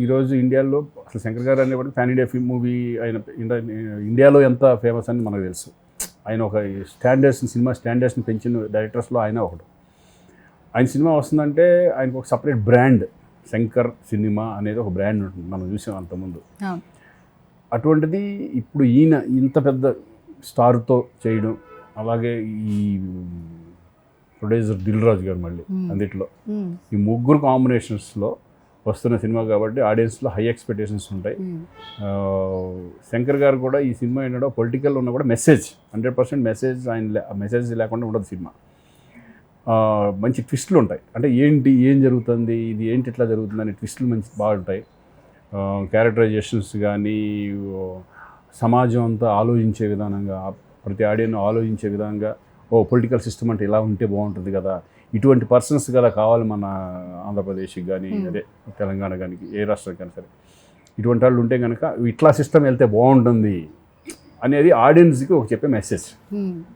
ఈరోజు ఇండియాలో అసలు శంకర్ గారు అనేవాడు ఫ్యాన్ ఇండియా ఫిల్మ్ మూవీ ఆయన ఇండియాలో ఎంత ఫేమస్ అని మనకు తెలుసు. ఆయన ఒక సినిమా స్టాండర్డ్స్ని పెంచిన డైరెక్టర్స్లో ఆయన ఒకడు. ఆయన సినిమా వస్తుందంటే ఆయనకు ఒక సపరేట్ బ్రాండ్, శంకర్ సినిమా అనేది ఒక బ్రాండ్ ఉంటుంది, మనం చూసాం అంతకుముందు. అటువంటిది ఇప్పుడు ఈయన ఇంత పెద్ద స్టార్తో చేయడం, అలాగే ఈ ప్రొడ్యూసర్ దిల్ రాజు గారు మళ్ళీ అందుట్లో ఈ ముగ్గురు కాంబినేషన్స్లో వస్తున్న సినిమా కాబట్టి ఆడియన్స్లో హై ఎక్స్పెక్టేషన్స్ ఉంటాయి. శంకర్ గారు కూడా ఈ సినిమా ఏంటంటే పొలిటికల్ ఉన్నా కూడా మెసేజ్ 100% మెసేజ్, మెసేజ్ లేకుండా ఉండదు సినిమా. మంచి ట్విస్టులు ఉంటాయి, అంటే ఏం జరుగుతుంది, ఇది ఏంటి ఇట్లా జరుగుతుంది అనే ట్విస్టులు మంచి బాగుంటాయి. క్యారెక్టరైజేషన్స్ కానీ సమాజం అంతా ఆలోచించే విధానంగా, ప్రతి ఆడియన్ ఆలోచించే విధంగా, పొలిటికల్ సిస్టమ్ అంటే ఇలా ఉంటే బాగుంటుంది కదా, ఇటువంటి పర్సన్స్ కదా కావాలి మన ఆంధ్రప్రదేశ్కి కానీ అదే తెలంగాణ కానీ ఏ రాష్ట్రానికి కానీ సరే, ఇటువంటి వాళ్ళు ఉంటే కనుక ఇట్లా సిస్టమ్ వెళ్తే బాగుంటుంది అనేది ఆడియన్స్కి ఒక చెప్పే మెసేజ్.